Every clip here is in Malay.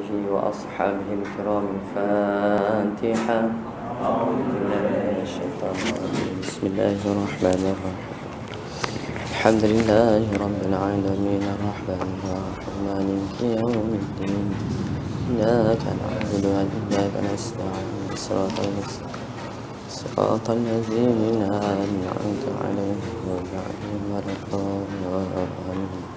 آله وأصحابه الكرام. الفاتحة. أعوذ بالله من الشيطان الرجيم. بسم الله الرحمن الرحيم. الحمد لله رب العالمين الرحمن الرحيم مالك يوم الدين إياك نعبد وإياك نستعين صراط الذين أنعمت عليهم غير المغضوب عليهم ولا الضالين.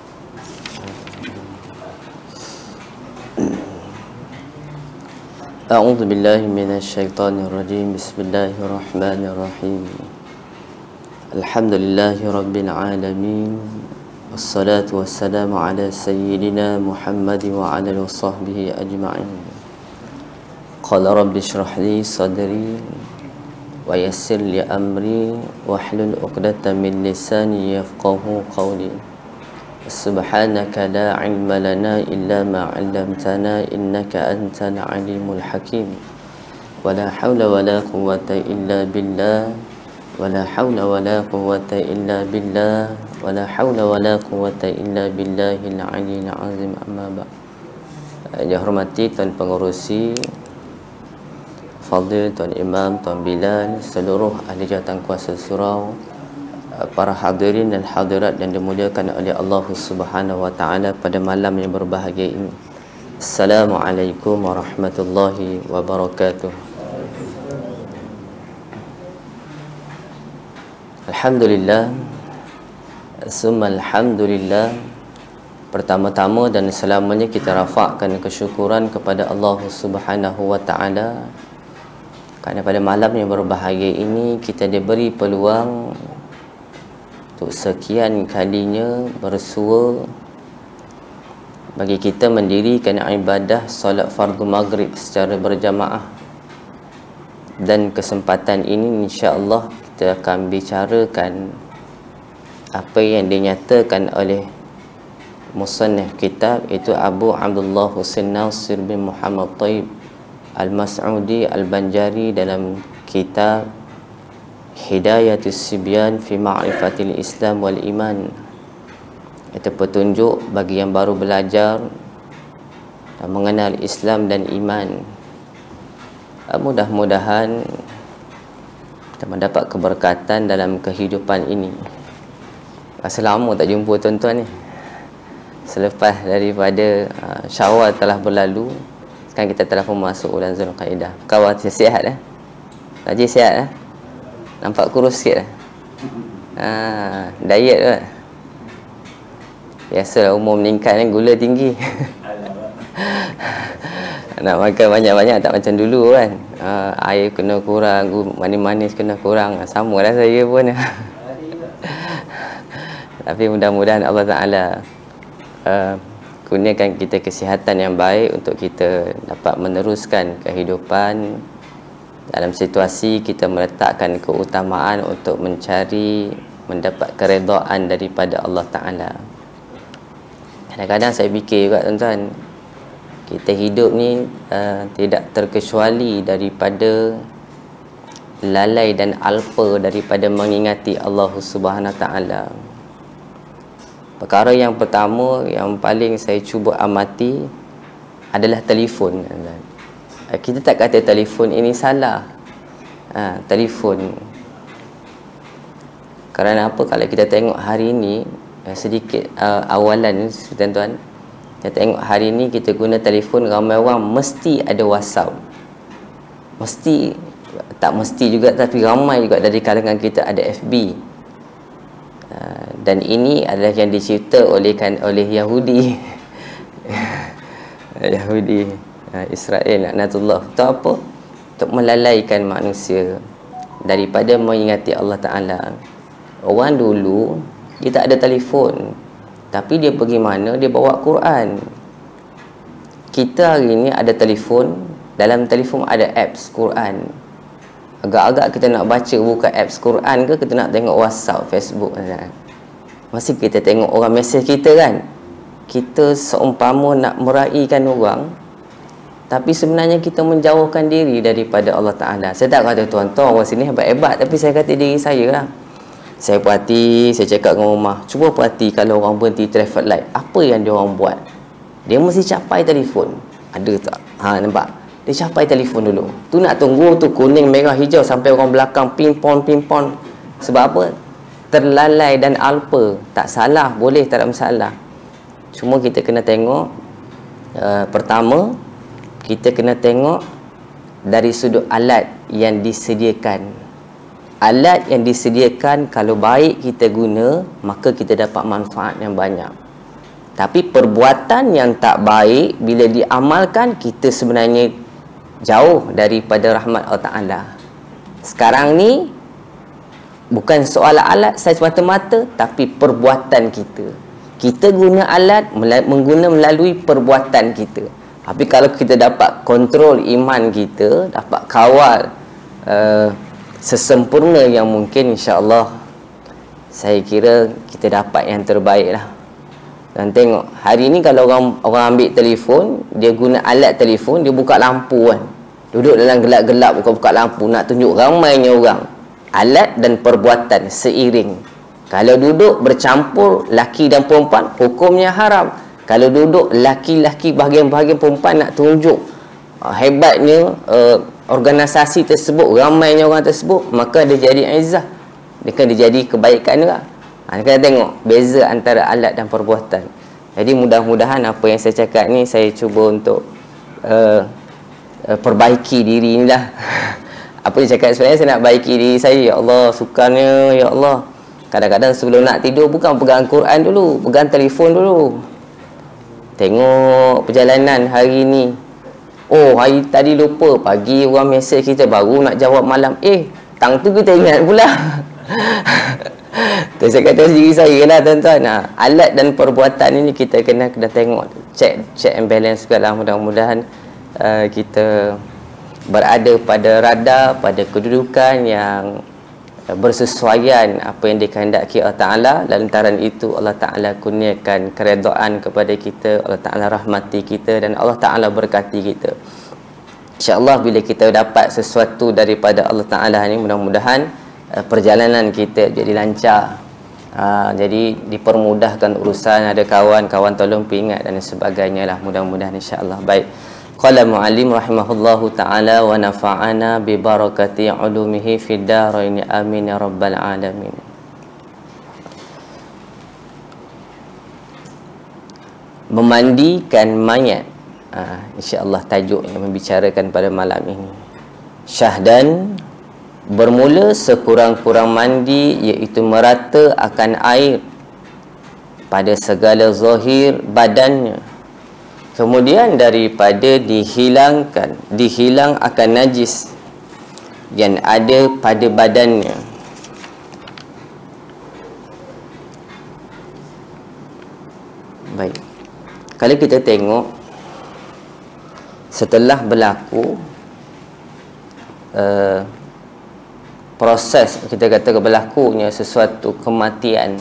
أعوذ بالله من الشيطان الرجيم. بسم الله الرحمن الرحيم. الحمد لله رب العالمين والصلاة والسلام على سيدنا محمد وعلى وصحبه أجمعين. قال رب اشرح لي صدري ويسر لي أمري واحلل عقدة من لساني يفقه قولي. سبحانك لا علم لنا إلا ما علمتنا إنك أنت العليم الحكيم. ولا حول ولا قوة إلا بالله ولا حول ولا قوة إلا بالله ولا حول ولا قوة إلا بالله العلي العظيم. أما بعد. Yang hormati Tuan Pengerusi, Fadil, Tuan Imam, Tuan Bilal, seluruh ahli jawatan kuasa surau, para hadirin dan hadirat yang dimuliakan oleh Allah Subhanahu wa taala pada malam yang berbahagia ini. Assalamualaikum warahmatullahi wabarakatuh. Alhamdulillah, summa alhamdulillah. Pertama-tama dan selamanya kita rafakkan kesyukuran kepada Allah Subhanahu wa taala kerana pada malam yang berbahagia ini kita diberi peluang untuk sekian kalinya bersua bagi kita mendirikan ibadah solat fardu maghrib secara berjamaah. Dan kesempatan ini insya-Allah kita akan bicarakan apa yang dinyatakan oleh musannif kitab, iaitu Abu Abdullah Husain Nasir bin Muhammad Taib Al-Mas'udi Al-Banjari dalam kitab Hidayatus Sibyan fi Ma'rifatil Islam wal Iman. Itu petunjuk bagi yang baru belajar dan mengenal Islam dan iman. Mudah-mudahan kita mendapat keberkatan dalam kehidupan ini. Rasa lama tak jumpa tuan-tuan ni. Selepas daripada Syawal telah berlalu, sekarang kita telah pun masuk bulan Zulqaidah. Kawan sihat dah? Haji sihat dah? Nampak kurus sikit dah? Diet tu lah. Biasalah umur meningkat ni, gula tinggi. Nak makan banyak-banyak tak macam dulu kan. Air kena kurang, manis-manis kena kurang. Sama lah saya pun. Tapi mudah-mudahan Allah Ta'ala kurniakan kita kesihatan yang baik untuk kita dapat meneruskan kehidupan dalam situasi kita meletakkan keutamaan untuk mencari mendapat keredaan daripada Allah Ta'ala. Kadang-kadang saya fikir juga tuan-tuan, kita hidup ni tidak terkecuali daripada lalai dan alpa daripada mengingati Allah Subhanahu Ta'ala. Perkara yang pertama yang paling saya cuba amati adalah telefon. Kita tak kata telefon ini salah. Telefon. Kerana apa? Kalau kita tengok hari ini, sedikit awalan tuan-tuan, kita tengok hari ini kita guna telefon, ramai orang mesti ada WhatsApp. Mesti, tak mesti juga, tapi ramai juga dari kalangan kita ada FB. Dan ini adalah yang dicipta oleh Yahudi. Yahudi Israel laknatullah. Untuk apa? Untuk melalaikan manusia daripada mengingati Allah Ta'ala. Orang dulu dia tak ada telefon, tapi dia pergi mana? Dia bawa Quran. Kita hari ni ada telefon, dalam telefon ada apps Quran. Agak-agak kita nak baca buka apps Quran ke kita nak tengok WhatsApp, Facebook kan? Masih kita tengok orang mesej kita kan? Kita seumpama nak meraihkan orang, tapi sebenarnya kita menjauhkan diri daripada Allah Ta'ala. Saya tak kata tuan-tuan orang sini hebat-hebat, tapi saya kata diri saya lah. Saya perhati, saya cakap dengan rumah, cuba perhati kalau orang berhenti traffic light, apa yang dia orang buat? Dia mesti capai telefon. Ada tak? Nampak? Dia capai telefon dulu. Tu nak tunggu tu kuning, merah, hijau sampai orang belakang ping-pong. Sebab apa? Terlalai dan alpa. Tak salah, boleh, tak ada masalah. Cuma kita kena tengok, pertama, kita kena tengok dari sudut alat yang disediakan. Alat yang disediakan kalau baik kita guna, maka kita dapat manfaat yang banyak. Tapi perbuatan yang tak baik, bila diamalkan, kita sebenarnya jauh daripada rahmat Allah Ta'ala. Sekarang ni bukan soal alat saya semata-mata, tapi perbuatan kita. Kita guna alat melalui perbuatan kita. Tapi kalau kita dapat kontrol iman kita, dapat kawal sesempurna yang mungkin, insya-Allah saya kira kita dapat yang terbaik lah. Dan tengok, hari ni kalau orang ambil telefon, dia guna alat telefon, dia buka lampu kan. Duduk dalam gelap-gelap, buka lampu, nak tunjuk ramainya orang. Alat dan perbuatan seiring. Kalau duduk bercampur laki dan perempuan, hukumnya haram. Kalau duduk laki-laki bahagian-bahagian perempuan nak tunjuk hebatnya organisasi tersebut, ramainya orang tersebut, maka dia jadi izzah. Dia kan dia jadi kebaikan juga. Kita tengok beza antara alat dan perbuatan. Jadi mudah-mudahan apa yang saya cakap ni saya cuba untuk perbaiki diri ni lah. Apa yang cakap sebenarnya saya nak baiki diri saya. Ya Allah, sukarnya, ya Allah. Kadang-kadang sebelum nak tidur bukan pegang Quran dulu, pegang telefon dulu. Tengok perjalanan hari ni. Oh, hari tadi lupa, pagi orang mesej kita, baru nak jawab malam. Tang tu kita ingat pula. Saya kata diri saya lah tuan-tuan. Alat dan perbuatan ini kita kena tengok, check and balance juga lah. Mudah-mudahan kita berada pada radar, pada kedudukan yang bersesuaian apa yang dikehendaki Allah Ta'ala. Lantaran itu Allah Ta'ala kurniakan keredaan kepada kita, Allah Ta'ala rahmati kita, dan Allah Ta'ala berkati kita. InsyaAllah bila kita dapat sesuatu daripada Allah Ta'ala ni, mudah-mudahan perjalanan kita jadi lancar. Jadi dipermudahkan urusan, ada kawan-kawan tolong pingat dan sebagainya lah. Mudah-mudahan insya-Allah. Baik. Qala muallim rahimahullahu taala wa nafa'ana bi barakati ulumihi fid darain amin ya rabbal alamin. Memandikan mayat. Insya-Allah tajuk yang membicarakan pada malam ini. Syahdan, bermula sekurang-kurang mandi, iaitu merata akan air pada segala zahir badannya. Kemudian daripada hilang akan najis yang ada pada badannya. Baik. Kalau kita tengok setelah berlaku proses, kita kata berlakunya sesuatu kematian,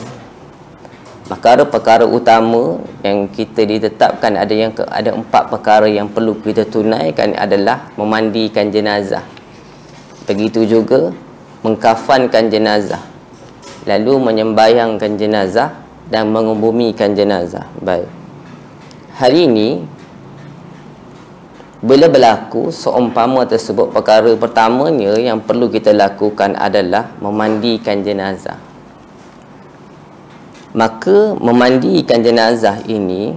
perkara utama yang kita ditetapkan ada 4 perkara yang perlu kita tunaikan adalah memandikan jenazah. Begitu juga mengkafankan jenazah, lalu menyembayangkan jenazah dan mengebumikan jenazah. Baik. Hari ini bila berlaku seumpama tersebut, perkara pertamanya yang perlu kita lakukan adalah memandikan jenazah. Maka memandikan jenazah ini,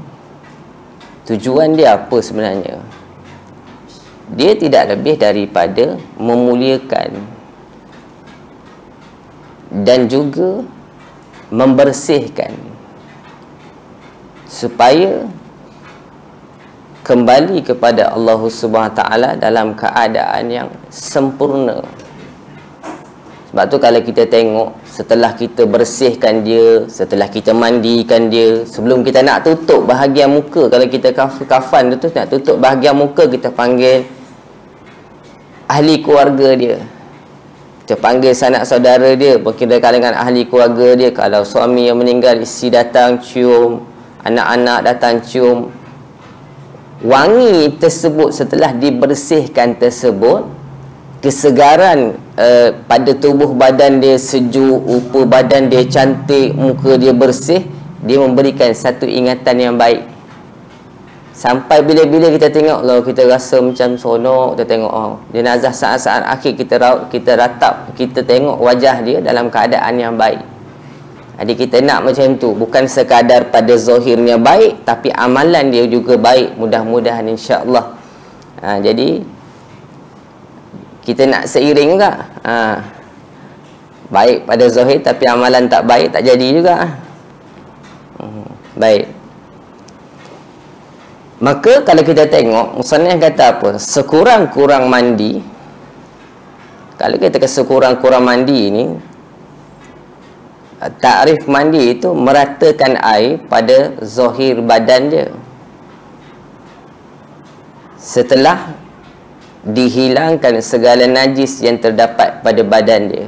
tujuan dia apa sebenarnya? Dia tidak lebih daripada memuliakan dan juga membersihkan supaya kembali kepada Allah Subhanahu Wa Taala dalam keadaan yang sempurna. Sebab tu kalau kita tengok, setelah kita bersihkan dia, setelah kita mandikan dia, sebelum kita nak tutup bahagian muka, kalau kita kafan tu nak tutup bahagian muka, kita panggil ahli keluarga dia, kita panggil sanak saudara dia, berkira kalangan ahli keluarga dia. Kalau suami yang meninggal, isteri datang cium, anak-anak datang cium. Wangi tersebut setelah dibersihkan tersebut, kesegaran pada tubuh badan dia sejuk, rupa badan dia cantik, muka dia bersih, dia memberikan satu ingatan yang baik. Sampai bila-bila kita tengok lah, kita rasa macam seronok. Kita tengok jenazah saat-saat akhir, kita ratap, kita tengok wajah dia dalam keadaan yang baik. Jadi kita nak macam tu, bukan sekadar pada zahirnya baik, tapi amalan dia juga baik, mudah-mudahan insya-Allah. Jadi kita nak seiring juga. Baik pada zahir tapi amalan tak baik, tak jadi juga. Baik. Maka kalau kita tengok, musannif kata apa? Sekurang-kurang mandi. Kalau kita kata sekurang-kurang mandi ni, takrif mandi itu meratakan air pada zahir badan dia. Setelah dihilangkan segala najis yang terdapat pada badan dia.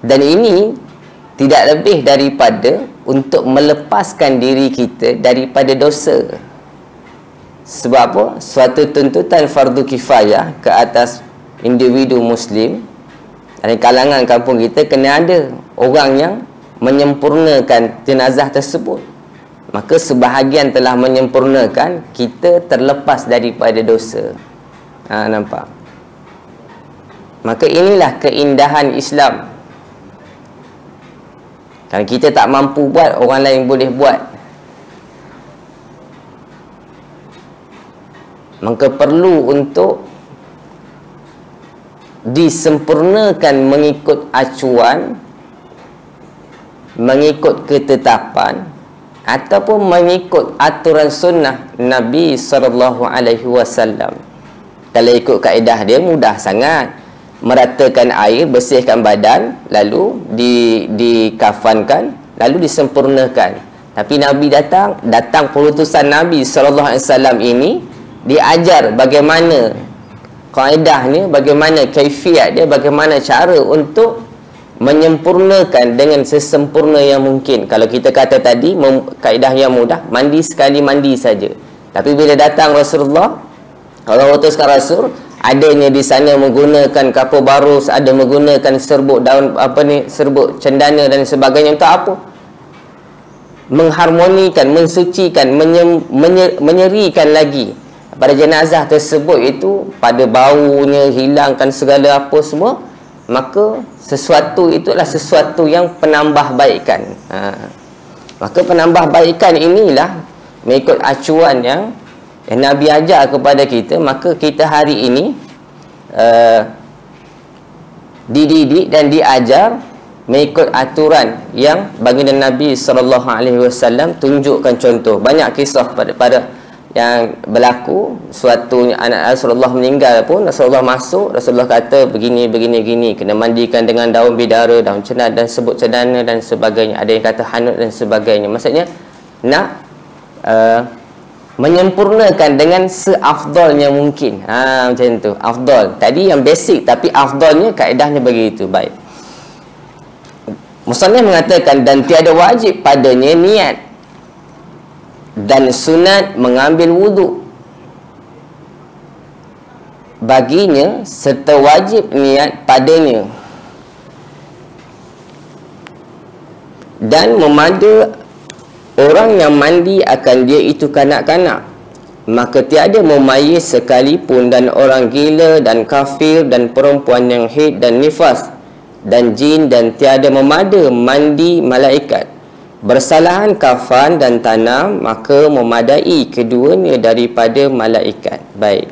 Dan ini tidak lebih daripada untuk melepaskan diri kita daripada dosa. Sebab apa? Suatu tuntutan fardu kifayah ke atas individu muslim. Dari kalangan kampung kita kena ada orang yang menyempurnakan jenazah tersebut. Maka sebahagian telah menyempurnakan, kita terlepas daripada dosa. Nampak? Maka inilah keindahan Islam. Kalau kita tak mampu buat, orang lain boleh buat. Maka perlu untuk disempurnakan mengikut acuan, mengikut ketetapan, ataupun mengikut aturan sunnah Nabi SAW. Kalau ikut kaedah dia, mudah sangat. Meratakan air, bersihkan badan, lalu dikafankan, lalu disempurnakan. Tapi Nabi datang perutusan Nabi SAW ini diajar bagaimana kaedahnya, bagaimana kaifiat dia, bagaimana cara untuk menyempurnakan dengan sesempurna yang mungkin. Kalau kita kata tadi kaedah yang mudah, mandi sekali mandi saja. Tapi bila datang Rasulullah, Allah utuskan Rasul, adanya di sana menggunakan kapur barus, ada menggunakan serbuk daun serbuk cendana dan sebagainya. Untuk apa? Mengharmonikan, mensucikan, menyerikan lagi pada jenazah tersebut itu, pada baunya, hilangkan segala apa semua. Maka sesuatu itulah sesuatu yang penambah baikan. Maka penambah baikan inilah mengikut acuan yang Nabi ajar kepada kita. Maka kita hari ini dididik dan diajar mengikut aturan yang baginda Nabi SAW tunjukkan contoh. Banyak kisah pada yang berlaku. Suatu anak Rasulullah meninggal pun, Rasulullah masuk, Rasulullah kata begini, kena mandikan dengan daun bidara, daun cenad dan sebut cendana dan sebagainya. Ada yang kata hanut dan sebagainya. Maksudnya nak menyempurnakan dengan seafdalnya mungkin. Macam tu, afdal. Tadi yang basic, tapi afdalnya, kaedahnya begitu. Baik. Musannif mengatakan, dan tiada wajib padanya niat dan sunat mengambil wuduk baginya, serta wajib niat padanya dan memada orang yang mandi akan dia itu kanak-kanak. Maka tiada memayis sekalipun, dan orang gila dan kafir dan perempuan yang haid dan nifas dan jin, dan tiada memada mandi malaikat. Bersalahan kafan dan tanam, maka memadai keduanya daripada malaikat. Baik.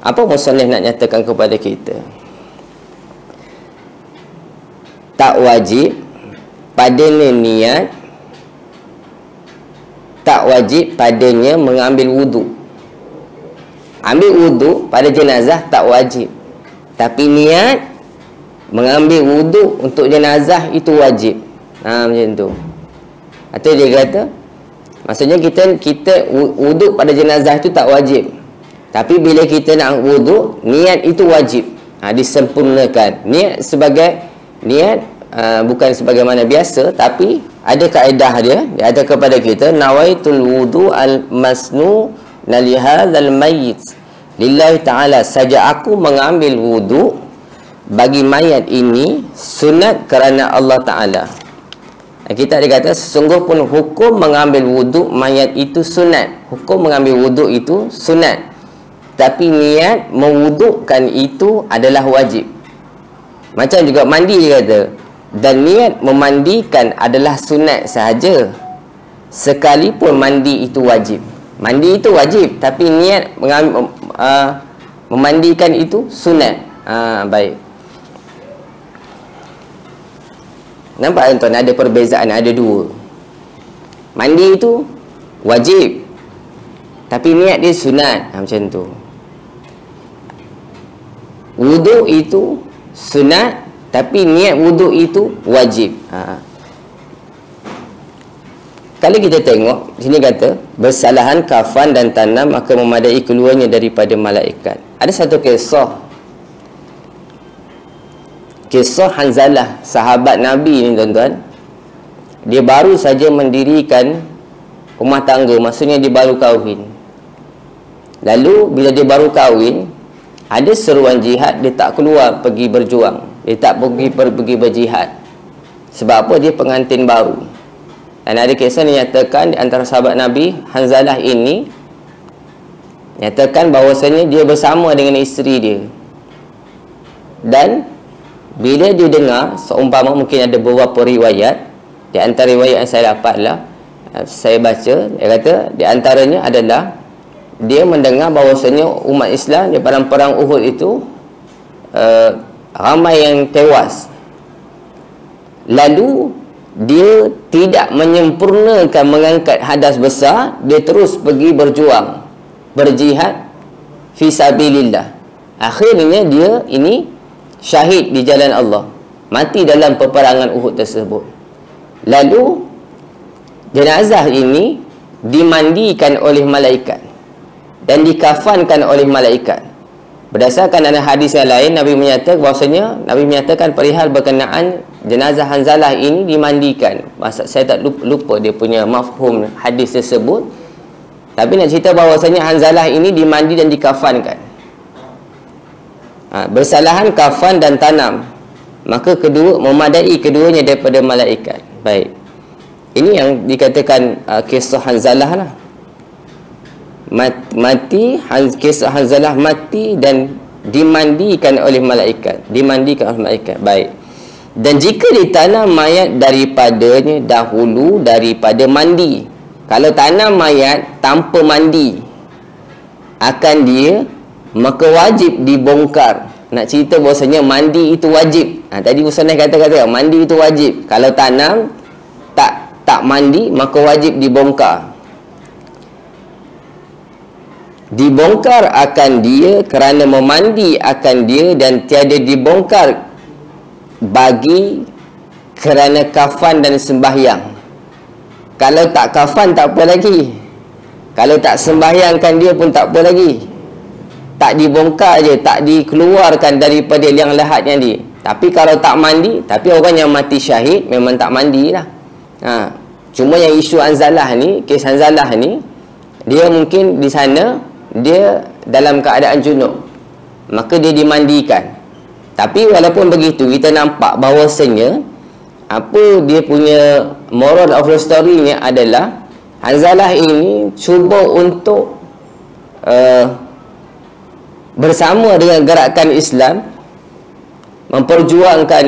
Apa musannif nak nyatakan kepada kita? Tak wajib padanya niat, tak wajib padanya mengambil wuduk. Ambil wuduk pada jenazah tak wajib, tapi niat mengambil wuduk untuk jenazah itu wajib. Macam tu. Atau dia kata, maksudnya kita wuduk pada jenazah itu tak wajib, tapi bila kita nak wuduk, niat itu wajib. Disempurnakan. Niat sebagai niat, bukan sebagaimana biasa, tapi ada kaedah dia ada kepada kita, nawaitul wudu al-masnu nalihadzal mayyit lillahi ta'ala, saja aku mengambil wudu bagi mayat ini sunat kerana Allah Ta'ala. Kita ada kata sesungguh pun hukum mengambil wuduk mayat itu sunat. Hukum mengambil wuduk itu sunat. Tapi niat mewudukkan itu adalah wajib. Macam juga mandi dia kata. Dan niat memandikan adalah sunat sahaja. Sekalipun mandi itu wajib. Mandi itu wajib, tapi niat memandikan itu sunat. Baik. Nampak tuan, ada perbezaan, ada dua. Mandi itu wajib, tapi niat dia sunat. Macam tu. Wuduk itu sunat, tapi niat wuduk itu wajib. Kalau kita tengok sini kata bersalahan kafan dan tanam akan memadai keluarnya daripada malaikat. Ada satu kisah Hanzalah, sahabat Nabi ni tuan-tuan. Dia baru saja mendirikan rumah tangga, maksudnya dia baru kahwin. Lalu bila dia baru kahwin, ada seruan jihad, dia tak keluar pergi berjuang. Dia tak pergi berjihad. Sebab apa? Dia pengantin baru. Dan ada kisah dinyatakan di antara sahabat Nabi, Hanzalah ini nyatakan bahawasanya dia bersama dengan isteri dia. Dan bila dia dengar, seumpama mungkin ada beberapa riwayat, di antara riwayat yang saya dapatlah, saya baca, dia kata di antaranya adalah dia mendengar bahawasanya umat Islam di perang Uhud itu ramai yang tewas. Lalu dia tidak menyempurnakan mengangkat hadas besar, dia terus pergi berjuang, berjihad fi sabilillah. Akhirnya dia ini syahid di jalan Allah, mati dalam peperangan Uhud tersebut. Lalu jenazah ini dimandikan oleh malaikat dan dikafankan oleh malaikat. Berdasarkan ada hadis yang lain, Nabi menyatakan perihal berkenaan jenazah Hanzalah ini dimandikan. Saya tak lupa dia punya mafhum hadis tersebut, tapi nak cerita bahawasanya Hanzalah ini dimandi dan dikafankan. Bersalahan kafan dan tanam, maka memadai keduanya daripada malaikat. Baik, ini yang dikatakan kisah Hanzalah lah. Kisah Hanzalah mati dan dimandikan oleh malaikat. Baik. Dan jika ditanam mayat daripadanya dahulu daripada mandi, kalau tanam mayat tanpa mandi akan dia, maka wajib dibongkar. Nak cerita bahasanya mandi itu wajib. Tadi Musannaf kata mandi itu wajib. Kalau tanam tak mandi, maka wajib dibongkar. Dibongkar akan dia kerana memandi akan dia, dan tiada dibongkar bagi kerana kafan dan sembahyang. Kalau tak kafan tak apa lagi, kalau tak sembahyangkan dia pun tak apa lagi. Tak dibongkar je, tak dikeluarkan daripada liang lahatnya dia. Tapi kalau tak mandi, tapi orang yang mati syahid memang tak mandi lah. Cuma yang isu Hanzalah ni, kes Hanzalah ni, dia mungkin di sana dia dalam keadaan junub, maka dia dimandikan. Tapi walaupun begitu, kita nampak bahawasanya apa dia punya moral of the story-nya adalah Hanzalah ini cuba untuk bersama dengan gerakan Islam memperjuangkan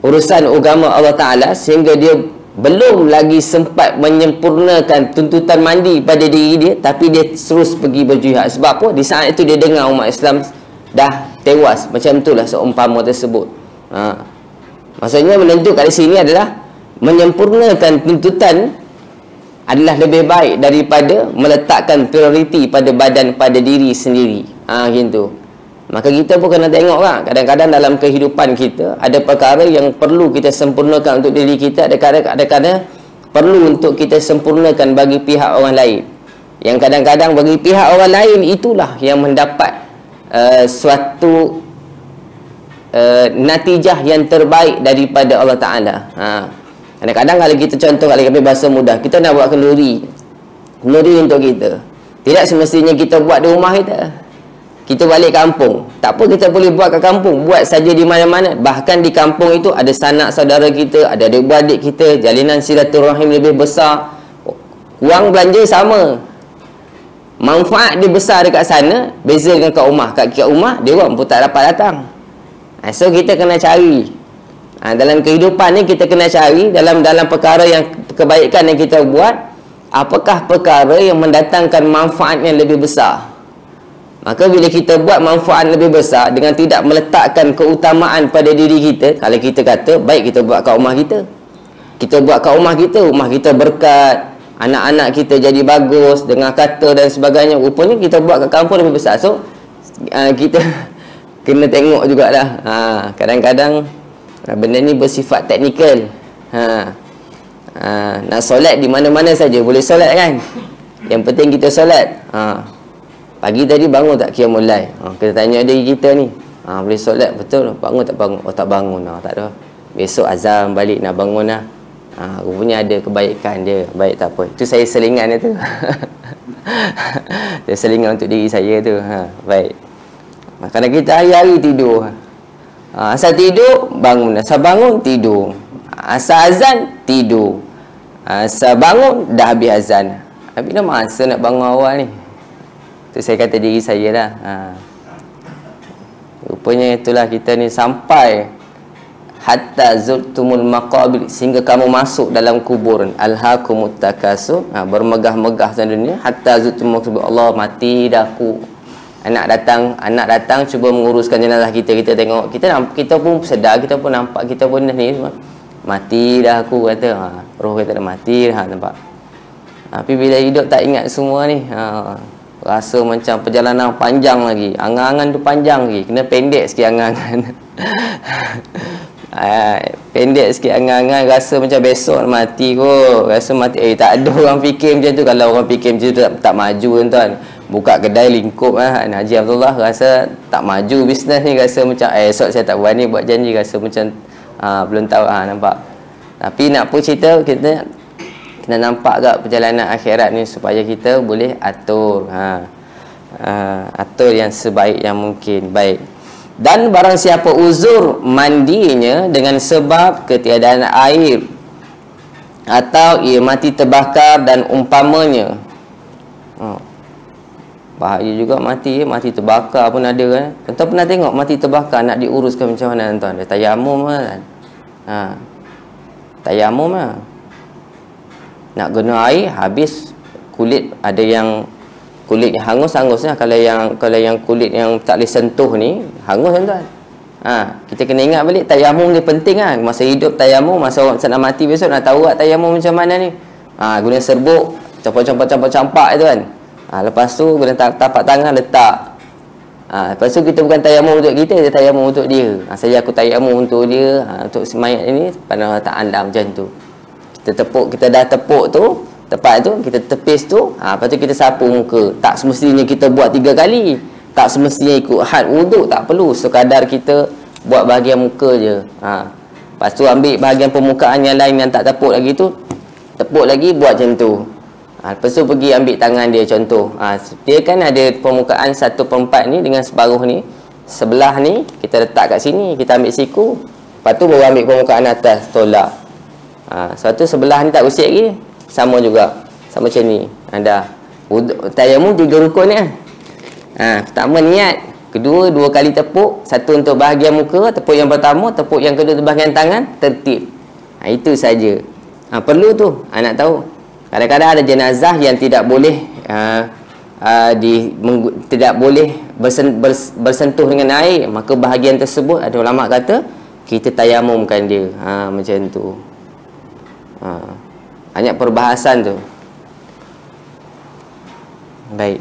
urusan agama Allah Ta'ala, sehingga dia belum lagi sempat menyempurnakan tuntutan mandi pada diri dia, tapi dia terus pergi berjihad. Sebab apa? Di saat itu dia dengar umat Islam dah tewas. Macam itulah seumpama tersebut. Maksudnya menunjukkan di sini adalah menyempurnakan tuntutan adalah lebih baik daripada meletakkan prioriti pada badan, pada diri sendiri. Gitu. Maka kita pun kena tengok lah, kadang-kadang dalam kehidupan kita ada perkara yang perlu kita sempurnakan untuk diri kita, ada kadang-kadang perlu untuk kita sempurnakan bagi pihak orang lain, yang kadang-kadang bagi pihak orang lain itulah yang mendapat suatu natijah yang terbaik daripada Allah Ta'ala. Kadang-kadang kalau kita contoh, kalau kami bahasa mudah, kita nak buat kenduri untuk kita, tidak semestinya kita buat di rumah kita. kita balik kampung. Tak apa kita boleh buat kat kampung, buat saja di mana-mana. Bahkan di kampung itu ada sanak saudara kita, ada adik-beradik kita, jalinan silaturahim lebih besar. Wang belanja sama, manfaat dia besar dekat sana, beza dengan kat rumah. Kat rumah dia orang pun tak dapat datang. So kita kena cari. Dalam kehidupan ni kita kena cari dalam perkara yang kebaikan yang kita buat, apakah perkara yang mendatangkan manfaat yang lebih besar. Maka bila kita buat manfaat lebih besar dengan tidak meletakkan keutamaan pada diri kita, kalau kita kata baik kita buat kat rumah kita, kita buat kat rumah kita berkat, anak-anak kita jadi bagus dengan kata dan sebagainya, rupanya kita buat kat kampung lebih besar. So kita kena tengok jugalah. Kadang-kadang benda ni bersifat teknikal. Nak solat di mana-mana saja boleh solat kan. Yang penting kita solat. Pagi tadi bangun tak qiyamul lail? Kita tanya diri kita ni, boleh solat betul? Bangun tak bangun? Oh tak bangun. Tak ada. Besok azan balik nak bangun lah. Rupanya ada kebaikan dia. Baik, tak apa. Itu saya selingan tu. Saya selingan untuk diri saya tu. Baik. Kerana kita hari-hari tidur. Asal tidur, bangun. Asal bangun, tidur. Asal azan, tidur. Asal bangun, dah habis azan. Habis dah masa nak bangun awal ni. Itu saya kata diri saya lah. Rupanya itulah kita ni sampai hatta zultumul maqabir, sehingga kamu masuk dalam kubur. Alhaakumut takasur, bermegah-megah dalam dunia. Hatta zultumul maqabir, Allah mati dah aku. Anak datang cuba menguruskan jenazah kita. Kita tengok, kita pun sedar, kita pun nampak, kita pun dah ni mati dah aku, kata. Roh kita dah mati dah, nampak. Tapi bila hidup tak ingat semua ni, rasa macam perjalanan panjang lagi. Angan-angan tu panjang lagi. Kena pendek sikit angan-angan. Pendek sikit angan-angan. Rasa macam besok mati kot. Rasa mati. Tak ada orang fikir macam tu. Kalau orang fikir macam tu tak maju tuan. Buka kedai lingkup Haji Abdullah rasa tak maju bisnes ni. Rasa macam esok saya tak berani buat janji. Rasa macam belum tahu. Nampak. Tapi nak pun cerita, kita kena nampak tak perjalanan akhirat ni supaya kita boleh atur. Atur yang sebaik yang mungkin. Baik. Dan barang siapa uzur mandinya dengan sebab ketiadaan air, atau ia mati terbakar dan umpamanya. Bahaya juga mati terbakar pun ada kan. Tuan pernah tengok mati terbakar nak diuruskan macam mana tuan? Dia tayamum kan. Tayamum lah. Nak guna air, habis kulit, ada yang kulit yang hangus-hangusnya. Kalau yang kulit yang tak boleh sentuh ni hangus kan tuan. Kita kena ingat balik tayamum ni penting kan. Masa hidup tayamum, masa orang nak mati besok nak tahu tak tayamum macam mana ni. Guna serbuk, campak-campak itu kan. Lepas tu guna tapak tangan letak. Lepas tu kita bukan tayamum untuk kita tayamum untuk dia. Saya aku tayamum untuk dia, untuk mayat ini pada tak anda macam tu. Kita dah tepuk tu, tepat tu, kita tepis tu, lepas tu kita sapu muka. Tak semestinya kita buat 3 kali. Tak semestinya ikut had wuduk, tak perlu. Sekadar kita buat bahagian muka je. Lepas tu ambil bahagian permukaan yang lain yang tak tepuk lagi tu, tepuk lagi, buat macam tu. Lepas tu pergi ambil tangan dia contoh. Dia kan ada permukaan 1/4 ni dengan separuh ni. Sebelah ni kita letak kat sini, kita ambil siku. Lepas tu baru ambil permukaan atas, tolak. Satu sebelah ni tak usik lagi, sama juga, sama macam ni. Dah tayamum 3 rukun ni. Pertama niat, kedua 2 kali tepuk, satu untuk bahagian muka, tepuk yang pertama, tepuk yang kedua untuk bahagian tangan, tertib. Itu saja. Perlu tu nak tahu. Kadang-kadang ada jenazah yang tidak boleh tidak boleh bersentuh dengan air, maka bahagian tersebut ada ulama kata kita tayamumkan dia. Macam tu. Banyak perbahasan tu. Baik.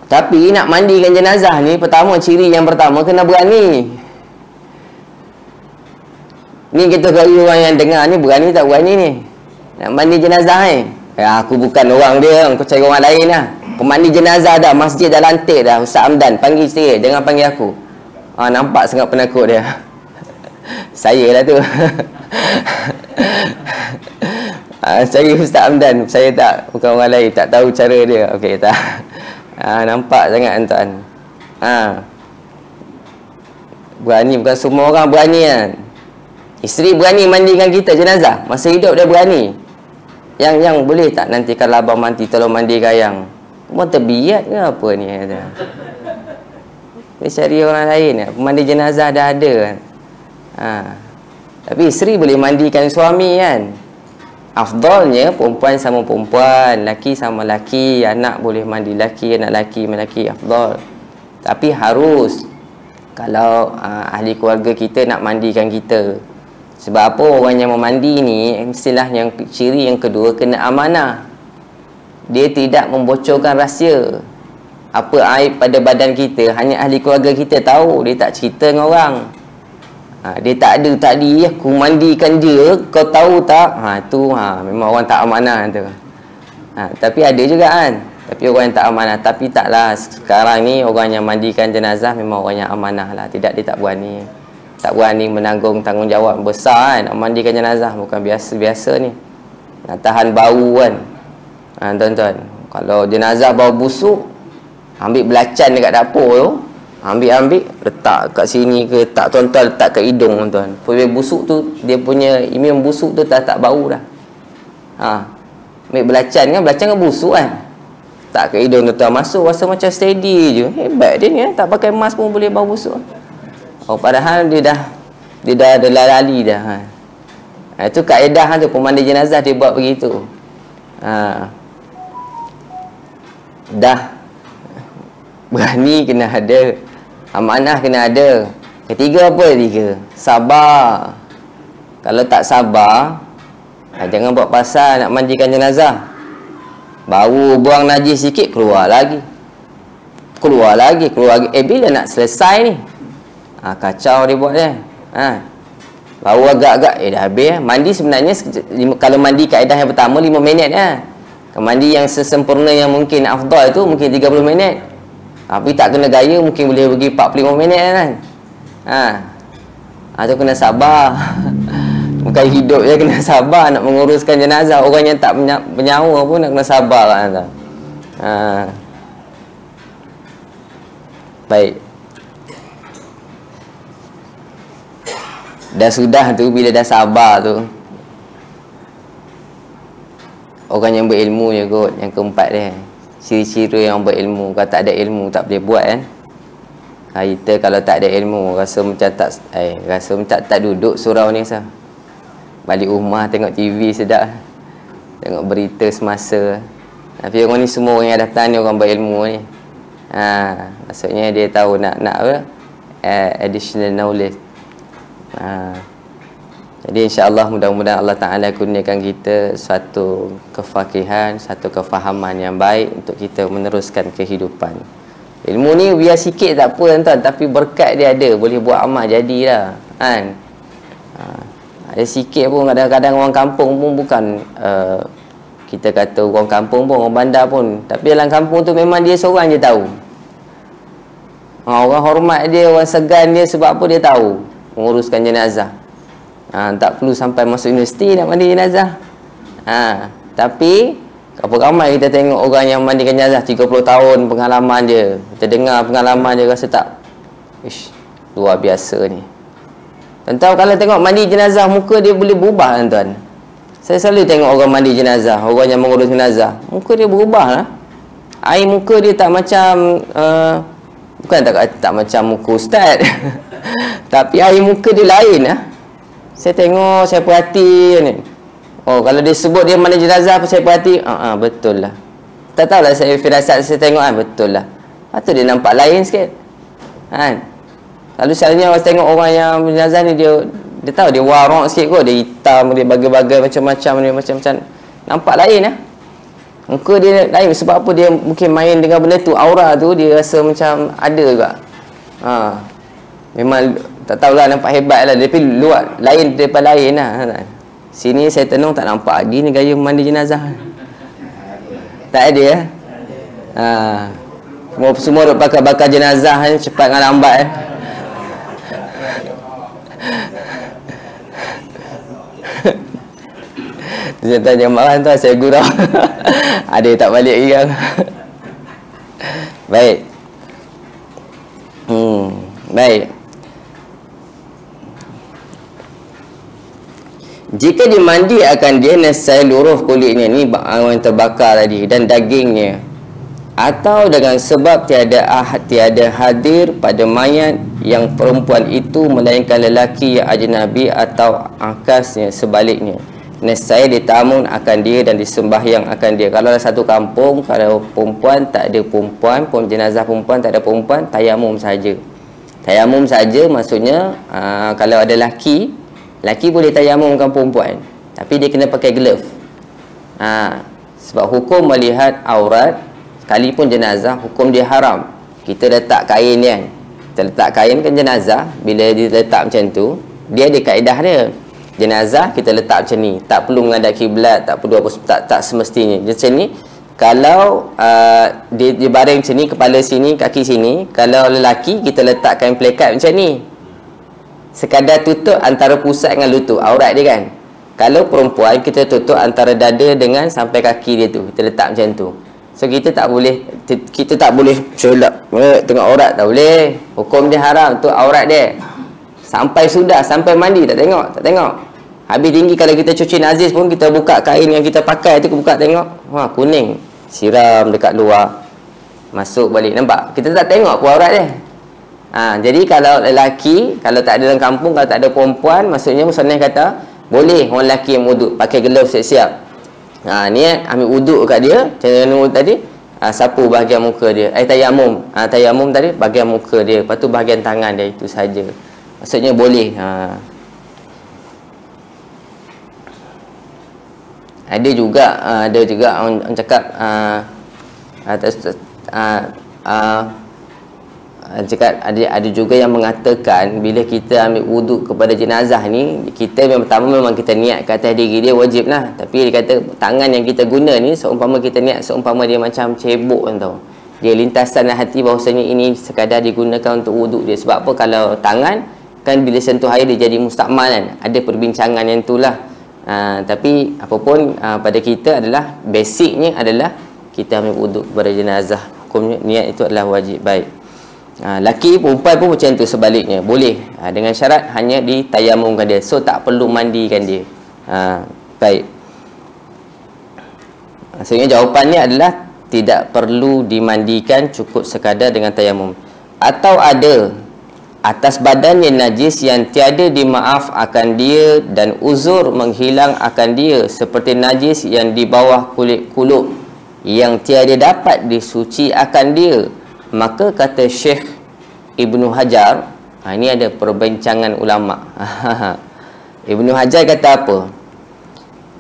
Tapi nak mandikan jenazah ni, pertama ciri yang pertama kena berani. Ni kita bagi orang yang dengar ni berani tak berani ni? Nak mandi jenazah ni. Aku bukan orang dia, aku cari orang lain lah. Pemandi jenazah dah, masjid dah lantik dah. Ustaz Amdan, panggil sikit, jangan panggil aku. Nampak sangat penakut dia. Saya lah tu. Saya Ustaz Amdan, saya tak, bukan orang lain, tak tahu cara dia. Okey, tak. Nampak sangat tuan. Berani, bukan semua orang berani kan. Isteri berani mandikan kita jenazah. Masa hidup dia berani. Yang boleh tak nanti kalau abang mati tolong mandikan yang. Abang terbiat ke apa ni? Dia cari orang lain. Mandi jenazah dah ada kan. Tapi isteri boleh mandikan suami kan. Afdalnya perempuan sama perempuan, laki sama laki, anak boleh mandi laki, anak laki laki afdal. Tapi harus kalau ahli keluarga kita nak mandikan kita. Sebab apa? Orang yang memandi ni, istilah yang ciri yang kedua, kena amanah. Dia tidak membocorkan rahsia. Apa aib pada badan kita, hanya ahli keluarga kita tahu. Dia tak cerita dengan orang. Dia tak ada, tadi aku mandikan dia, kau tahu tak? Memang orang tak amanah tu. Tapi ada juga kan. Tapi orang yang tak amanah. Tapi taklah, sekarang ni orang yang mandikan jenazah memang orang yang amanah lah. Tidak, dia tak berani. Tak berani menanggung tanggungjawab besar kan. Nak mandikan jenazah bukan biasa-biasa ni. Nak tahan bau kan. Tuan-tuan, kalau jenazah bau busuk, ambil belacan dekat dapur tu, ambil letak kat sini ke, tak tuan-tuan, letak kat hidung tuan. Pembeli busuk tu, dia punya imun busuk tu tak bau dah. Ambil belacan kan busuk kan. Tak kat hidung tuan-tuan, masuk rasa macam steady je. Hebat dia ni, tak pakai mask pun boleh bau busuk. Padahal dia dah ada lali dah. Itu kaedah tu, pemandi jenazah dia buat begitu. Dah berani kena ada, amanah kena ada. Ketiga apa? Sabar. Kalau tak sabar, jangan buat pasal nak mandikan jenazah. Baru buang najis sikit, keluar lagi. Bila nak selesai ni? Kacau dia buat dia. Baru agak-agak, dah habis. Mandi sebenarnya, kalau mandi kaedah yang pertama 5 minit Mandi yang sesempurna yang mungkin afdal tu mungkin 30 minit. Tapi tak kena gaya, mungkin boleh pergi 45 minit kan. Tu kena sabar. Bukan hidup je, kena sabar nak menguruskan jenazah. Orang yang tak bernyawa pun nak kena sabar kan. Baik. Dah sudah tu, bila dah sabar tu, orang yang berilmu je kot. Yang keempat dia, ciri-ciri yang berilmu. Kalau tak ada ilmu tak boleh buat kan. Kita kalau tak ada ilmu, rasa macam tak duduk surau ni sah. Balik rumah tengok TV sedap, tengok berita semasa. Tapi orang ni semua orang yang datang ni orang berilmu ni. Maksudnya dia tahu nak apa, additional knowledge. Jadi insya-Allah mudah-mudahan Allah Ta'ala kurniakan kita satu kefakihan, satu kefahaman yang baik untuk kita meneruskan kehidupan. Ilmu ni biar sikit tak apa tuan-tuan, tapi berkat dia ada, boleh buat amal jadilah kan. Ada sikit pun, kadang-kadang orang kampung pun bukan kita kata orang kampung pun, orang bandar pun, tapi dalam kampung tu memang dia seorang je tahu. Orang hormat dia, orang segan dia sebab apa dia tahu menguruskan jenazah. Tak perlu sampai masuk universiti nak mandi jenazah. Tapi apa ramai kita tengok orang yang mandikan jenazah 30 tahun pengalaman dia. Kita dengar pengalaman dia, rasa tak, luar biasa ni. Tuan-tuan, kalau tengok mandi jenazah, muka dia boleh berubah tuan-tuan. Saya selalu tengok orang mandi jenazah, orang yang mengurus jenazah, muka dia berubah lah. Air muka dia tak macam bukan tak macam muka ustaz. Tapi air muka dia lain lah. Saya tengok, saya perhati ni. Kalau dia sebut dia mandi jenazah, saya perhati, betul lah. Tak tahulah, saya firasat saya tengok betul lah. Lepas tu dia nampak lain sikit kan. Lalu selalunya orang tengok orang yang jenazah ni, dia tahu dia warok sikit kot, dia hitam, dia bagai-bagai macam-macam, dia macam-macam, nampak lain lah. Muka dia lain. Sebab apa? Dia mungkin main dengan benda tu, aura tu dia rasa macam ada juga. Memang tak tahulah, nampak hebat lah, tapi luar lain daripada lain lah. Sini saya tenung tak nampak lagi ni gaya mandi jenazah. Tak ada ya. Semua duk bakar jenazah cepat dengan lambat Jangan marah tuan, saya gurau. Ada tak balik lagi kan. Baik. Baik. Jika dimandi akan dia seluruh kulitnya ni yang terbakar tadi dan dagingnya, atau dengan sebab tiada hadir pada mayat yang perempuan itu melainkan lelaki yang ajnabi atau akasnya sebaliknya, nescaya ditamun akan dia dan disembahyang akan dia. Kalau satu kampung, kalau perempuan tak ada perempuan, jenazah perempuan tak ada perempuan, tayamum saja. Tayamum saja maksudnya kalau ada laki boleh tayamumkan perempuan, tapi dia kena pakai glove. Sebab hukum melihat aurat sekalipun jenazah, hukum dia haram. Kita letak kain kan, kita letak kain kan jenazah, bila dia letak macam tu, dia ada kaedah dia. Jenazah kita letak macam ni, tak perlu menghadap kiblat, tak perlu apa, tak semestinya. Macam ni, kalau dia baring macam ni, kepala sini, kaki sini. Kalau lelaki kita letak kain pelekat macam ni, sekadar tutup antara pusat dengan lutut, aurat dia kan. Kalau perempuan kita tutup antara dada dengan sampai kaki dia tu, kita letak macam tu. So kita tak boleh selak tengok aurat, tak boleh. Hukum dia haram, tu aurat dia. Sampai mandi tak tengok. Habis tinggi kalau kita cuci najis pun, kita buka kain yang kita pakai tu, buka tengok, wah kuning, siram dekat luar, masuk balik, nampak? Kita tak tengok pun aurat dia. Jadi kalau lelaki, kalau tak ada dalam kampung, kalau tak ada perempuan, maksudnya musannif kata boleh orang lelaki yang wuduk, pakai glove siap-siap. Niat ambil wuduk kat dia, macam mana wuduk tadi, sapu bahagian muka dia, tayamum. Tayamum tadi bahagian muka dia, lepas tu bahagian tangan dia, itu saja. Maksudnya boleh. Ada juga orang cakap ada juga yang mengatakan bila kita ambil wuduk kepada jenazah ni, kita memang kita niat ke atas diri dia, wajib lah. Tapi dia kata tangan yang kita guna ni, seumpama kita niat, seumpama dia macam cebok kan tau, dia lintasan hati bahawasanya ini sekadar digunakan untuk wuduk dia. Sebab apa? Kalau tangan kan bila sentuh air dia jadi mustakmal kan, ada perbincangan yang itulah. Tapi apapun pada kita adalah basicnya adalah kita ambil wuduk kepada jenazah, hukumnya niat itu adalah wajib. Baik. Laki perempuan pun macam tu sebaliknya, boleh, dengan syarat hanya ditayamumkan dia, so tak perlu mandikan dia. Baik. Maksudnya jawapannya adalah tidak perlu dimandikan, cukup sekadar dengan tayamum. Atau ada atas badannya najis yang tiada dimaaf akan dia dan uzur menghilang akan dia, seperti najis yang di bawah kulit kulub yang tiada dapat disuci akan dia, maka kata Syekh Ibnu Hajar, ini ada perbincangan ulama. Ibnu Hajar kata apa?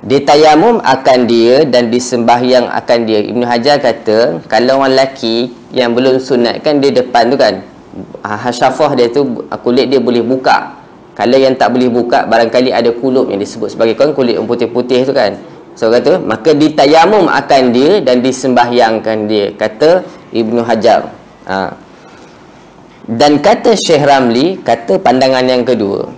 Ditayamum akan dia dan disembahyang akan dia. Ibnu Hajar kata kalau orang lelaki yang belum sunat kan, dia depan tu kan, hasyafah dia tu, kulit dia boleh buka. Kalau yang tak boleh buka, barangkali ada kulub yang disebut sebagai kulit yang putih-putih tu kan. So kata, maka ditayamum akan dia dan disembahyangkan dia, kata Ibnu Hajar. Dan kata Syekh Ramli, kata pandangan yang kedua.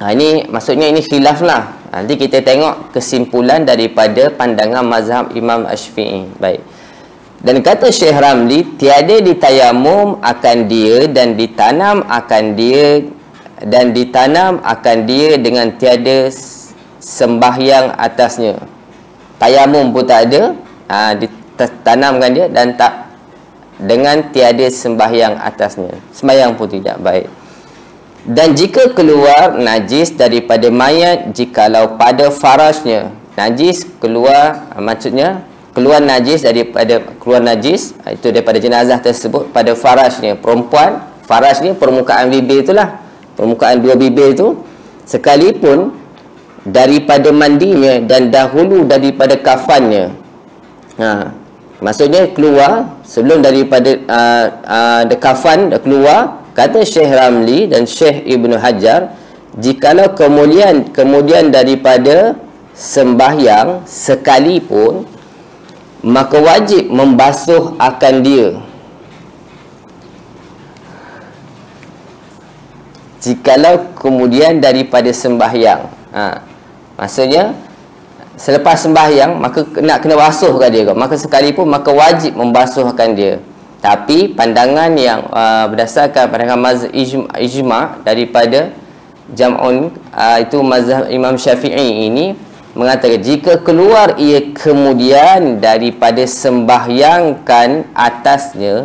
Ini maksudnya ini khilaf lah. Nanti kita tengok kesimpulan daripada pandangan mazhab Imam Asy-Syafi'i. Baik. Dan kata Syekh Ramli, tiada ditayamum akan dia dan ditanam akan dia dengan tiada sembahyang atasnya. Tayamum pun tak ada, ditanamkan dia dan tak dengan tiada sembahyang atasnya, sembahyang pun tidak. Baik. Dan jika keluar najis daripada mayat, jikalau pada farasnya najis keluar, maksudnya keluar najis itu daripada jenazah tersebut pada farasnya perempuan. Faras ni permukaan bibir itulah, permukaan dua bibir itu, sekalipun daripada mandinya dan dahulu daripada kafannya. Maksudnya keluar sebelum daripada kafan dah keluar. Kata Syekh Ramli dan Syekh Ibnu Hajar, jikalau kemudian daripada sembahyang sekalipun, maka wajib membasuh akan dia. Jikalau kemudian daripada sembahyang, maksudnya selepas sembahyang maka kena basuhkan dia, maka sekalipun maka wajib membasuhkan dia. Tapi pandangan yang berdasarkan pandangan mazhab ijma' daripada jam'un, itu mazhab Imam Syafi'i ini mengatakan jika keluar ia kemudian daripada sembahyangkan atasnya,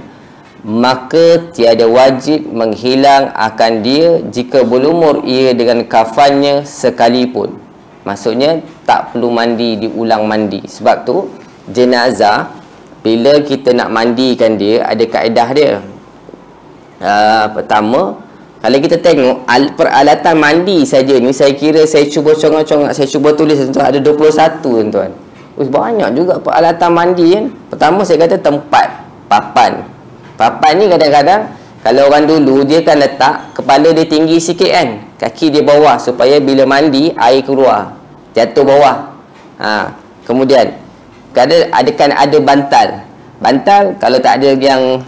maka tiada wajib menghilang akan dia jika berlumur ia dengan kafannya sekalipun. Maksudnya tak perlu mandi, diulang mandi. Sebab tu jenazah bila kita nak mandikan dia ada kaedah dia. Pertama, kalau kita tengok peralatan mandi saja ni, saya kira saya cuba congak-congak, saya cuba tulis tuan, ada 21 tuan. Banyak juga peralatan mandi kan. Pertama saya kata tempat, papan. Papan ni kadang-kadang kalau orang dulu dia kan letak kepala dia tinggi sikit kan, kaki dia bawah supaya bila mandi air keluar, jatuh bawah. Kemudian ada bantal. Bantal kalau tak ada yang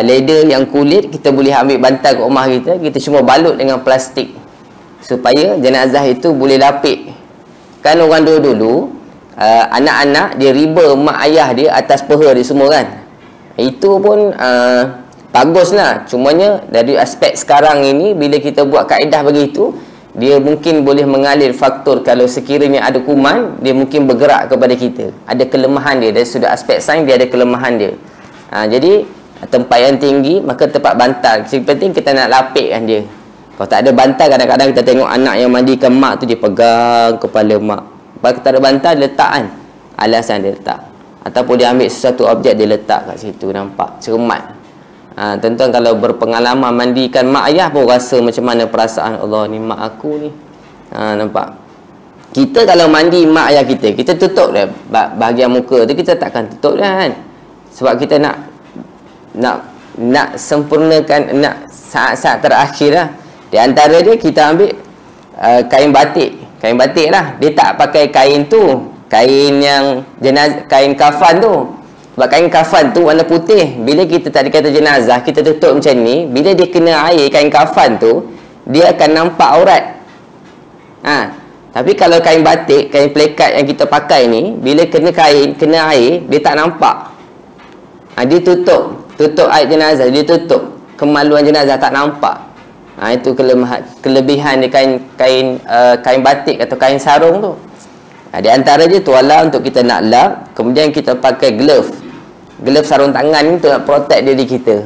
leather yang kulit, kita boleh ambil bantal kat rumah kita, kita cuma balut dengan plastik supaya jenazah itu boleh lapik. Kan orang dulu anak-anak dia riba mak ayah dia atas peha dia semua kan. Itu pun baguslah. Cumanya dari aspek sekarang ini, bila kita buat kaedah begitu, dia mungkin boleh mengalir faktor kalau sekiranya ada kuman, dia mungkin bergerak kepada kita. Ada kelemahan dia. Dari sudut aspek sains dia ada kelemahan dia. Jadi tempat yang tinggi, maka tempat bantal. Yang penting kita nak lapikkan dia. Kalau tak ada bantal, kadang-kadang kita tengok anak yang mandikan mak tu, dia pegang kepala mak. Kalau tak ada bantal, dia letak kan, alasan dia letak. Ataupun dia ambil sesuatu objek, dia letak kat situ, nampak cermat. Tuan-tuan kalau berpengalaman mandikan mak ayah pun rasa macam mana perasaan, Allah ni mak aku ni. Nampak. Kita kalau mandi mak ayah kita, kita tutup dia bahagian muka tu, kita takkan tutup dia kan. Sebab kita nak sempurnakan, nak saat-saat terakhir lah. Di antara dia kita ambil kain batik lah. Dia tak pakai kain tu, kain yang kain kafan tu. Sebab kain kafan tu warna putih. Bila kita tak dikata jenazah, kita tutup macam ni, bila dia kena air kain kafan tu, dia akan nampak aurat. Tapi kalau kain batik, kain plekat yang kita pakai ni, bila kena air, dia tak nampak. Dia tutup air jenazah, dia tutup kemaluan jenazah, tak nampak. Itu kelebihan dia kain batik atau kain sarung tu. Di antara je tuala untuk kita nak lap, kemudian kita pakai glove sarung tangan ni untuk nak protect diri kita.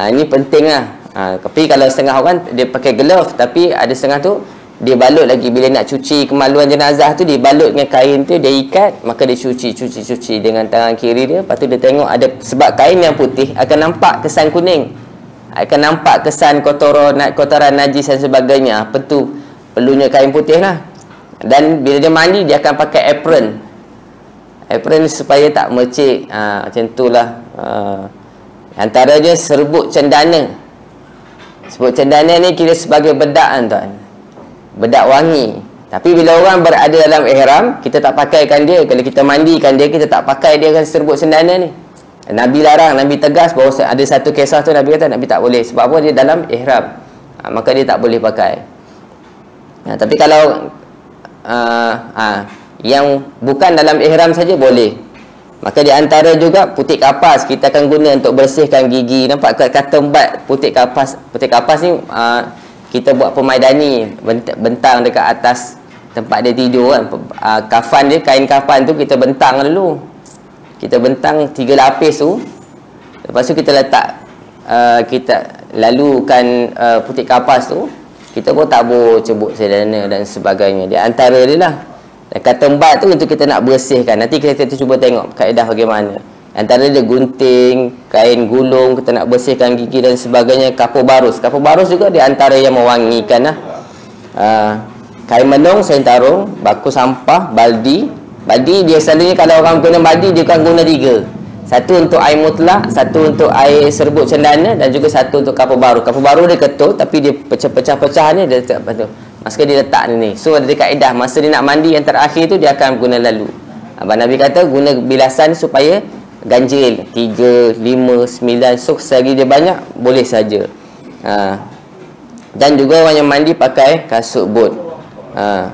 Ini penting lah. Tapi kalau setengah orang dia pakai glove, tapi ada setengah tu dia balut lagi. Bila nak cuci kemaluan jenazah tu, dia balut dengan kain tu, dia ikat, maka dia cuci dengan tangan kiri dia. Lepas tu dia tengok ada, sebab kain yang putih akan nampak kesan kuning, akan nampak kesan kotoran najis dan sebagainya. Apa tu perlunya kain putih lah. Dan bila dia mandi, dia akan pakai apron supaya tak mercik. Macam tu lah. Antaranya serbuk cendana. Serbuk cendana ni kira sebagai bedak kan tuan, bedak wangi. Tapi bila orang berada dalam ihram, kita tak pakaikan dia. Kalau kita mandikan dia, kita tak pakai dia kan serbuk cendana ni. Nabi larang, Nabi tegas bahawa ada satu kisah tu, Nabi kata Nabi tak boleh. Sebab apa? Dia dalam ihram, maka dia tak boleh pakai. Tapi kalau yang bukan dalam ihram saja boleh. Maka di antara juga putih kapas kita akan guna untuk bersihkan gigi. Nampak kata embat putih kapas. Putih kapas ni kita buat pemaidani, bentang dekat atas tempat dia tidur kan. Kafan dia, kain kafan tu kita bentang dulu. Kita bentang 3 lapis tu. Lepas tu kita letak kita lalukan putih kapas tu. Kita pun tabur cebuk sedana dan sebagainya. Di antara dia lah. Dan kata embat tu untuk kita nak bersihkan. Nanti kita cuba tengok kaedah bagaimana. Antara dia gunting, kain gulung, kita nak bersihkan gigi dan sebagainya. Kapur barus. Kapur barus juga di antara yang mewangikan lah. Kain menung, kain tarung, baku sampah, baldi. Baldi dia selalunya kalau orang guna baldi, dia akan guna 3. Satu untuk air mutlak, satu untuk air serbuk cendana, dan juga satu untuk kapur baru. Kapur baru dia ketut, tapi dia pecah-pecah ni dia letak lepas tu. Masa dia letak ni. So ada kaedah, masa dia nak mandi yang terakhir tu, dia akan guna lalu. Abang Nabi kata guna bilasan supaya ganjil 3, 5, 9. So selagi dia banyak, boleh saja. Dan juga orang yang mandi pakai kasut bot.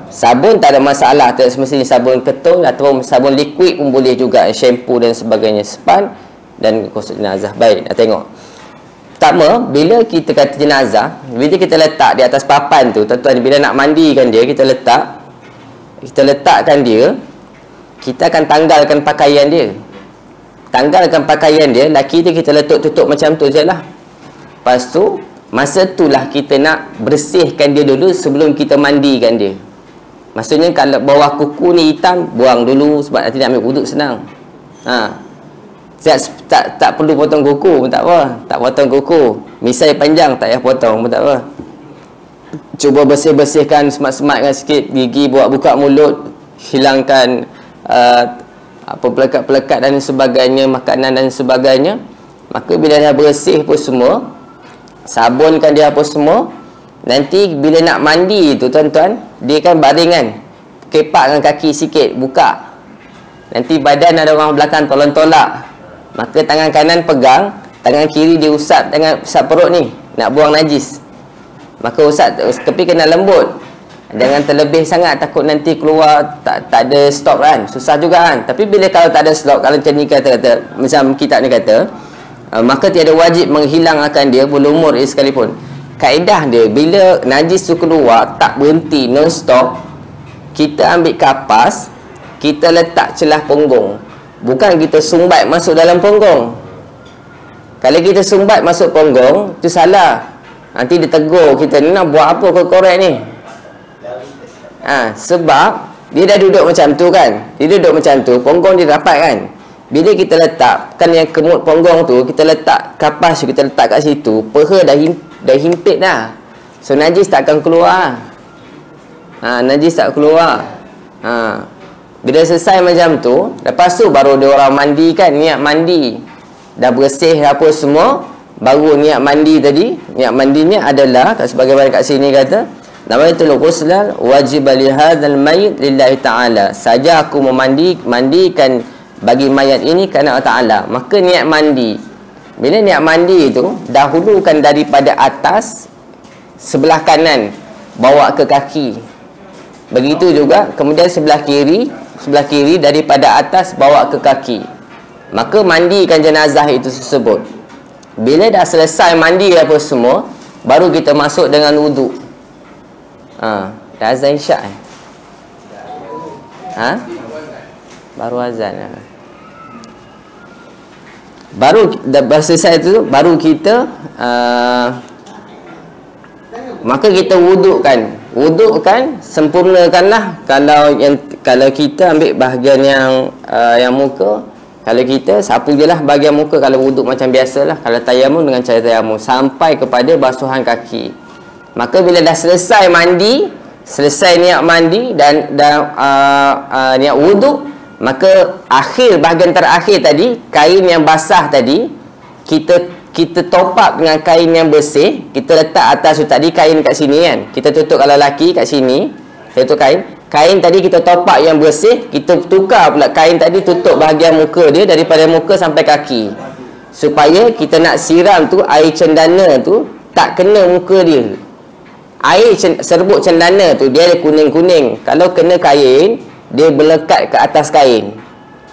Sabun tak ada masalah, tak semestinya sabun ketul ataupun sabun liquid pun boleh juga, shampoo dan sebagainya. Span dan kosong jenazah. Baik, nak tengok. Pertama, bila kita kata jenazah, bila kita letak di atas papan tu, tuan-tuan, bila nak mandikan dia, kita letakkan dia, kita akan tanggalkan pakaian dia. Tanggalkan pakaian dia, laki dia kita letak tutup macam tu je lah. Lepas tu, masa tu lah kita nak bersihkan dia dulu sebelum kita mandikan dia. Maksudnya kalau bawah kuku ni hitam, buang dulu sebab nanti nak ambil wuduk senang. Tak perlu potong kuku pun tak apa. Tak potong kuku, misai panjang tak payah potong pun tak apa. Cuba bersih-bersihkan, semat-sematkan sikit gigi, buka mulut, hilangkan pelekat-pelekat dan sebagainya, makanan dan sebagainya. Maka bila dah bersih pun semua, sabunkan dia apa semua, nanti bila nak mandi tu tuan-tuan, dia kan baringan, kepakkan kaki sikit, buka. Nanti badan ada orang belakang tolak-tolak, maka tangan kanan pegang, tangan kiri dia usap perut ni, nak buang najis. Maka usap tepi kena lembut, jangan terlebih sangat, takut nanti keluar tak ada stop kan, susah juga kan. Tapi bila kalau tak ada stop, kalau macam ni kata macam kitab ni kata, maka tiada wajib menghilangkan dia berumur sekalipun. Kaedah dia, bila najis tu keluar tak berhenti non stop, kita ambil kapas, kita letak celah punggung, bukan kita sumbat masuk dalam punggung. Kalau kita sumbat masuk punggung, tu salah. Nanti dia tegur kita, ni nak buat apa kau korek ni? Sebab dia dah duduk macam tu kan, dia duduk macam tu, punggung dia rapat kan. Bila kita letak kan yang kemut punggung tu, kita letak kapas, kita letak kat situ, peha dah himpit dah, so najis tak akan keluar. Najis tak keluar. Bila selesai macam tu, lepas tu baru dia orang mandi kan, niat mandi, dah bersih apa semua, baru niat mandi tadi. Niat mandinya adalah sebagaimana kat sini kata, nawaitul ghusl wajib li hadzal mayyit lillahi ta'ala, saja aku mandikan bagi mayat ini kerana Allah Ta'ala. Maka niat mandi, bila niat mandi itu, dahulukan daripada atas sebelah kanan bawa ke kaki. Begitu juga kemudian sebelah kiri daripada atas bawa ke kaki. Maka mandikan jenazah itu tersebut. Bila dah selesai mandi apa semua, baru kita masuk dengan wuduk. Dah azan isyak baru azan. Baru dah selesai tu, baru kita maka kita wudukkan, sempurnakanlah. Kalau kita ambil bahagian yang muka, kalau kita sapu je lah bahagian muka kalau wuduk macam biasalah. Kalau tayamum dengan cara tayamum sampai kepada basuhan kaki. Maka bila dah selesai mandi, selesai niat mandi dan niat wuduk, maka bahagian terakhir tadi, kain yang basah tadi, kita top up dengan kain yang bersih. Kita letak atas tu tadi, kain kat sini kan, kita tutup kalau laki kat sini, itu kain tadi kita top up yang bersih, kita tukar pula kain tadi tutup bahagian muka dia, daripada muka sampai kaki, supaya kita nak siram tu, air cendana tu tak kena muka dia. Air serbuk cendana tu dia ada kuning-kuning, kalau kena kain dia melekat ke atas kain.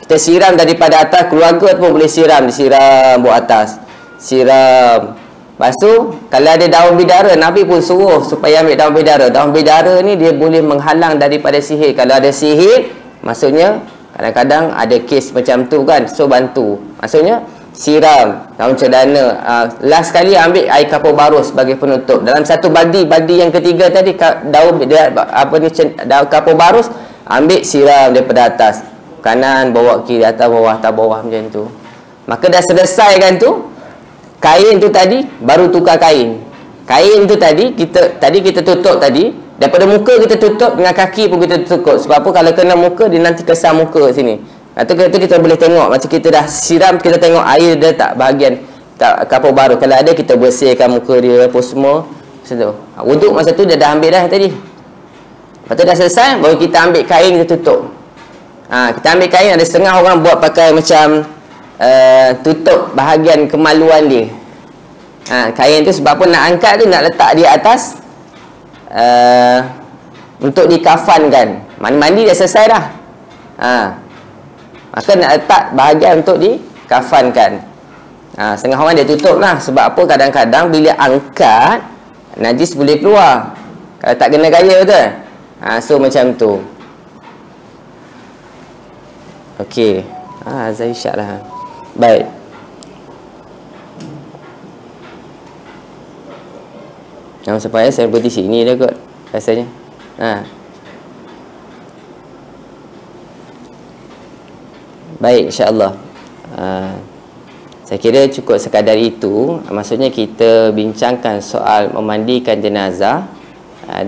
Kita siram daripada atas, keluarga pun boleh disiram buat atas, siram. Lepas tu kalau ada daun bidara, Nabi pun suruh supaya ambil daun bidara. Daun bidara ni dia boleh menghalang daripada sihir. Kalau ada sihir, maksudnya kadang-kadang ada kes macam tu kan, so bantu. Maksudnya siram daun cendana. Last sekali ambil air kapur baru sebagai penutup. Dalam satu baldi yang ketiga tadi, daun daun kapur barus, ambil siram daripada atas, kanan bawa kiri, atas bawah, atas bawah macam tu. Maka dah selesai kan tu, kain tu tadi baru tukar kain. Kain tu tadi kita tutup tadi, daripada muka kita tutup, dengan kaki pun kita tutup. Sebab apa? Kalau kena muka dia nanti kesam muka sini. Itu kita boleh tengok macam kita dah siram, kita tengok air dia tak bahagian tak kapur baru. Kalau ada kita bersihkan muka dia apa semua. Wuduk masa tu dia dah ambil dah tadi. Lepas tu dah selesai, baru kita ambil kain, kita tutup. Kita ambil kain, ada setengah orang buat pakai macam tutup bahagian kemaluan dia. Kain tu sebab apa nak angkat tu, nak letak di atas untuk dikafankan. Mandi dah selesai dah. Maka nak letak bahagian untuk dikafankan. Setengah orang dia tutup lah. Sebab apa? Kadang-kadang bila angkat, najis boleh keluar. Kalau tak kena gaya, betul? So macam tu. Okey. Azhar Isyak lah. Baik. Supaya saya berhenti sini dah kot rasanya. Baik, insya-Allah. Saya kira cukup sekadar itu. Maksudnya kita bincangkan soal memandikan jenazah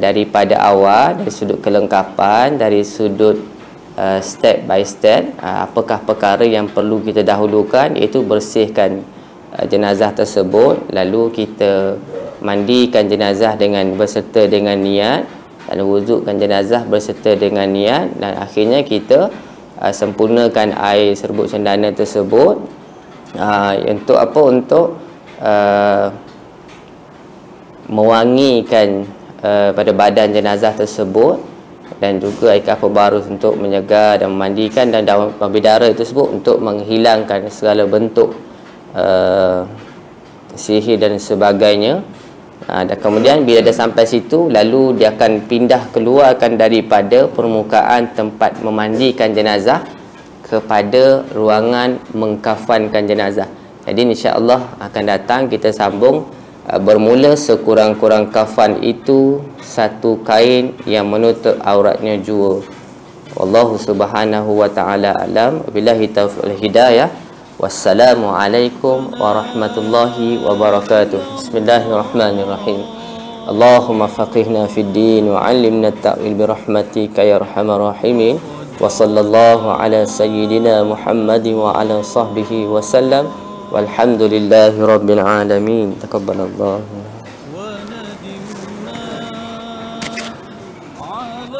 daripada awal, dari sudut kelengkapan, dari sudut step by step. Apakah perkara yang perlu kita dahulukan, iaitu bersihkan jenazah tersebut, lalu kita mandikan jenazah berserta dengan niat, dan wudukkan jenazah berserta dengan niat, dan akhirnya kita sempurnakan air serbuk cendana tersebut untuk apa? Untuk mewangikan pada badan jenazah tersebut, dan juga air kapur baru untuk menyegar dan memandikan, dan daun bidara tersebut untuk menghilangkan segala bentuk sihir dan sebagainya. Dan kemudian bila dah sampai situ, lalu dia akan pindah keluarkan daripada permukaan tempat memandikan jenazah kepada ruangan mengkafankan jenazah. Jadi insya-Allah akan datang kita sambung. Bermula sekurang-kurang kafan itu satu kain yang menutup auratnya jua. Wallahu subhanahu wa ta'ala alam. Billahi taufiq wal hidayah. Wassalamualaikum warahmatullahi wabarakatuh. Bismillahirrahmanirrahim. Allahumma faqihna fid din wa 'allimna at-ta'wil bi rahmatika ya arhamar rahimin. Wa sallallahu ala sayyidina Muhammadin wa ala sahbihi wa sallam. Walhamdulillahi rabbil alamin. Taqabbalallah.